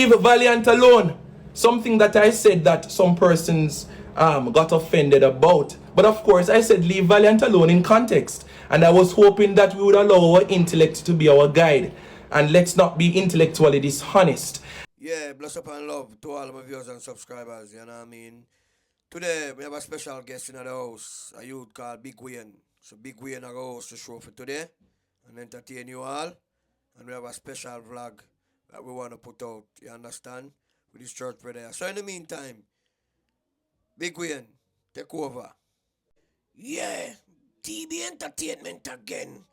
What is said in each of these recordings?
Leave Valiant alone. Something that I said that some persons got offended about. But of course, I said leave Valiant alone in context. And I was hoping that we would allow our intellect to be our guide. And let's not be intellectually dishonest. Yeah, bless up and love to all my viewers and subscribers, you know what I mean? Today, we have a special guest in the house, a youth called Big Wayne. So Big Wayne are going to host the show for today and entertain you all. And we have a special vlog that we want to put out, you understand? With this church prayer. So in the meantime, Big Wayne, take over. Yeah, TB Entertainment again.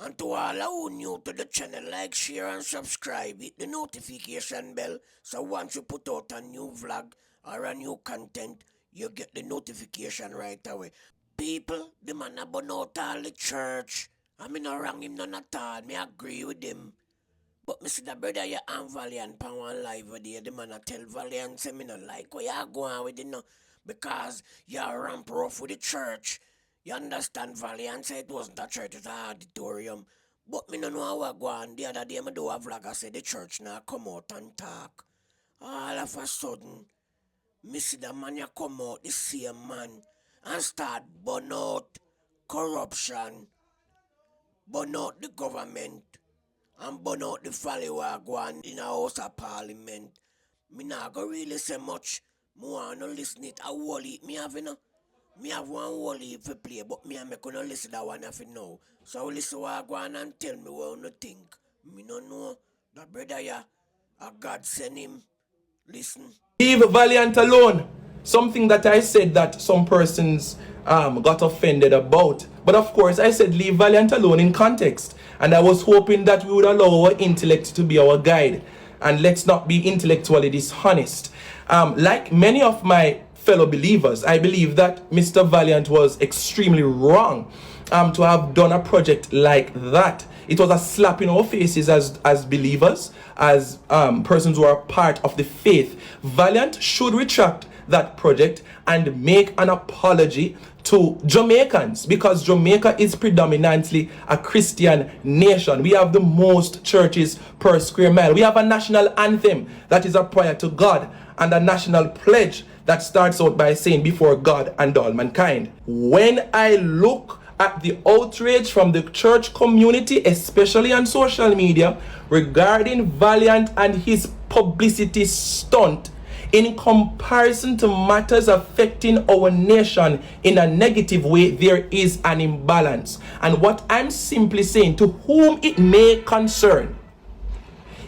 And to all who new to the channel, like, share and subscribe. Hit the notification bell so once you put out a new vlog or a new content, you get the notification right away. People, the man about out all the church. I mean, no wrong him none at all. Me agree with him. But me see the brother you and Valiant pan one live there. The man a tell Valiant say me no like where you go on with it no. Because you ramp rough with the church. You understand, Valiant said it wasn't a church, it's an auditorium. But me no know how I go on. The other day me do a vlog, I said the church now come out and talk. All of a sudden, me see the man you come out, the same man, and start burn out corruption, burn out the government, and burn out the follower go on in a house of parliament. Me not go really say much. Me want to listen it a whole heap. Me have me have one whole heap to play, but me and me couldn't listen that one if you know. So listen what I go on and tell me what you think. Me no know that brother ya, a God send him. Listen. Leave Valiant alone. Something that I said that some persons got offended about. But of course, I said leave Valiant alone in context. And I was hoping that we would allow our intellect to be our guide. And let's not be intellectually dishonest. Like many of my fellow believers, I believe that Mr. Valiant was extremely wrong to have done a project like that. It was a slap in our faces as believers, as persons who are part of the faith. Valiant should retract that project and make an apology to Jamaicans, because Jamaica is predominantly a Christian nation. We have the most churches per square mile. We have a national anthem that is a prayer to God, and a national pledge that starts out by saying before God and all mankind. When I look at the outrage from the church community, especially on social media, regarding Valiant and his publicity stunt in comparison to matters affecting our nation in a negative way, there is an imbalance. And what I'm simply saying, to whom it may concern,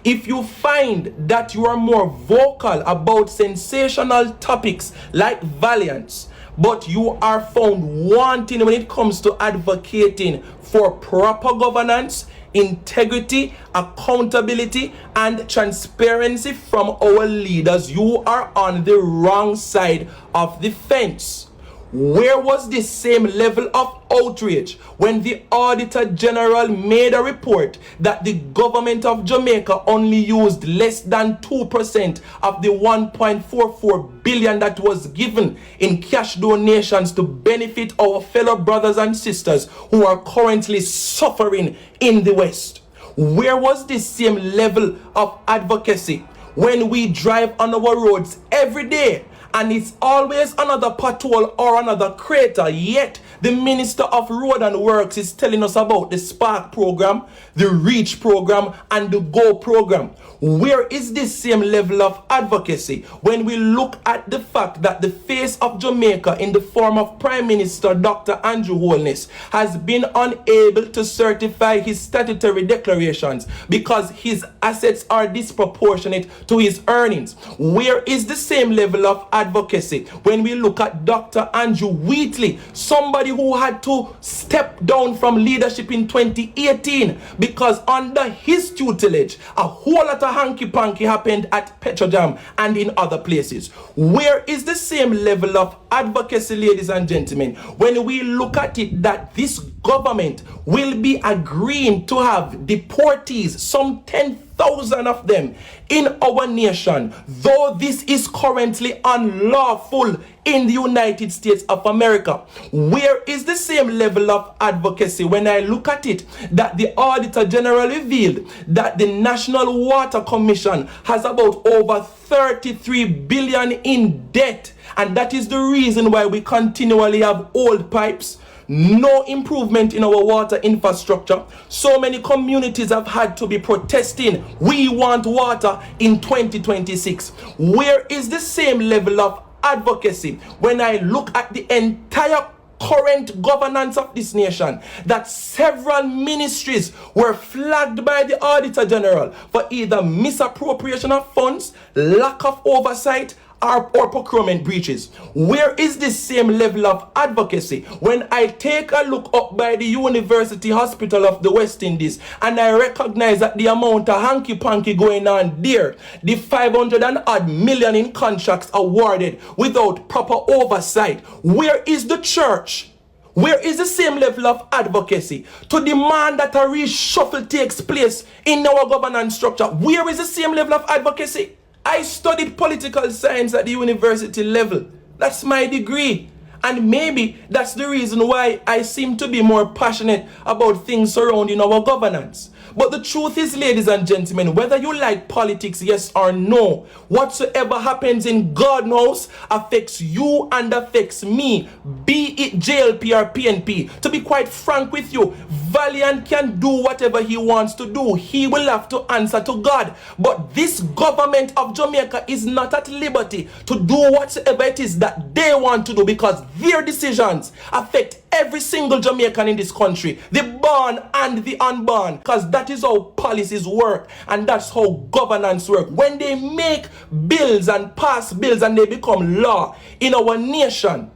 if you find that you are more vocal about sensational topics like Valiance, but you are found wanting when it comes to advocating for proper governance, integrity, accountability, and transparency from our leaders, you are on the wrong side of the fence. Where was the same level of outrage when the Auditor General made a report that the government of Jamaica only used less than 2% of the 1.44 billion that was given in cash donations to benefit our fellow brothers and sisters who are currently suffering in the West? Where was the same level of advocacy when we drive on our roads every day and it's always another pothole or another crater, yet the Minister of Road and Works is telling us about the Spark program, the Reach program, and the Go program? Where is this same level of advocacy when we look at the fact that the face of Jamaica in the form of Prime Minister Dr. Andrew Holness has been unable to certify his statutory declarations because his assets are disproportionate to his earnings? Where is the same level of advocacy when we look at Dr. Andrew Wheatley, somebody who had to step down from leadership in 2018 because under his tutelage a whole lot of hanky-panky happened at Petrojam and in other places? Where is the same level of advocacy, ladies and gentlemen, when we look at it that this government will be agreeing to have deportees, some 10,000 100,000 of them in our nation, though this is currently unlawful in the United States of America. Where is the same level of advocacy when I look at it that the Auditor General revealed that the National Water Commission has about over 33 billion in debt, and that is the reason why we continually have old pipes, no improvement in our water infrastructure. So many communities have had to be protesting, we want water in 2026. Where is the same level of advocacy when I look at the entire current governance of this nation, that several ministries were flagged by the Auditor General for either misappropriation of funds, lack of oversight, or procurement breaches? Where is this same level of advocacy when I take a look up by the University Hospital of the West Indies and I recognize that the amount of hanky-panky going on there, the 500 and odd million in contracts awarded without proper oversight? Where is the church? Where is the same level of advocacy to demand that a reshuffle takes place in our governance structure? Where is the same level of advocacy? I studied political science at the university level. That's my degree. And maybe that's the reason why I seem to be more passionate about things surrounding our governance. But the truth is, ladies and gentlemen, whether you like politics, yes or no, whatsoever happens in God's house affects you and affects me, be it JLP or PNP. To be quite frank with you, Valiant can do whatever he wants to do. He will have to answer to God. But this government of Jamaica is not at liberty to do whatsoever it is that they want to do, because their decisions affect every single Jamaican in this country, the born and the unborn, because that is how policies work and that's how governance work. When they make bills and pass bills and they become law in our nation,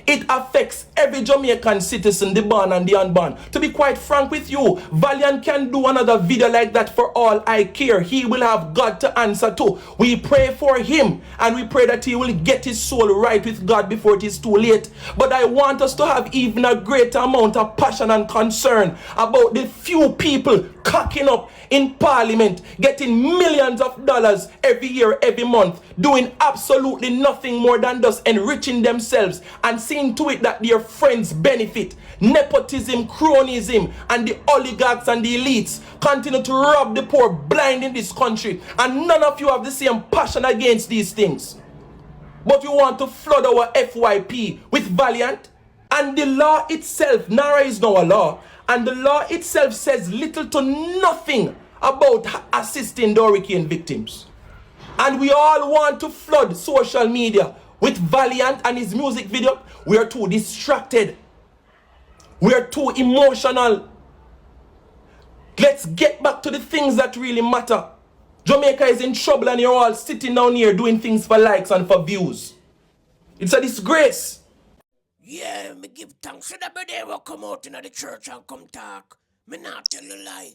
it affects every Jamaican citizen, the born and the unborn. To be quite frank with you, Valiant can do another video like that for all I care. He will have God to answer to. We pray for him and we pray that he will get his soul right with God before it is too late. But I want us to have even a greater amount of passion and concern about the few people cocking up in Parliament, getting millions of dollars every year, every month, doing absolutely nothing more than just enriching themselves and seeing to it that their friends benefit. Nepotism, cronyism, and the oligarchs and the elites continue to rob the poor blind in this country, and none of you have the same passion against these things. But you want to flood our FYP with Valiant, and the law itself, NARA is now a law, and the law itself says little to nothing about assisting the hurricane victims. And we all want to flood social media with Valiant and his music video. We are too distracted. We are too emotional. Let's get back to the things that really matter. Jamaica is in trouble and you're all sitting down here doing things for likes and for views. It's a disgrace. Yeah, me give thanks to the brother will come out in the church and come talk. Me not tell a lie.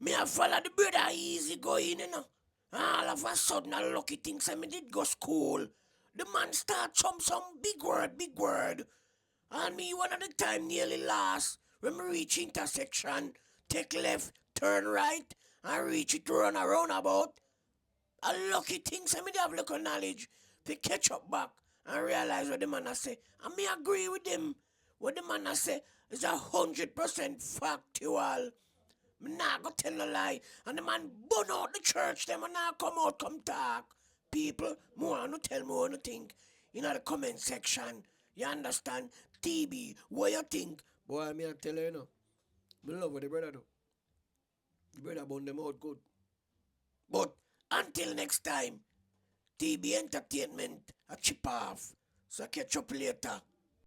Me a follow the brother easy going, you know. All of a sudden, a lucky thing say me did go school. The man start some big word. And me one of the time nearly lost. When me reach intersection, take left, turn right, and reach it to run around about. A lucky thing say me have little knowledge to catch up back and realize what the man has say. And me agree with him. What the man has say is 100% factual. Me nah go tell a lie. And the man burn out the church, them and now come out, come talk. People, more no tell me what you think. In the comment section. You understand? TB, what you think? Boy, me I tell you, you know. Me love what the brother do. The brother burn them out good. But until next time, TB Entertainment a chip off. So catch up later.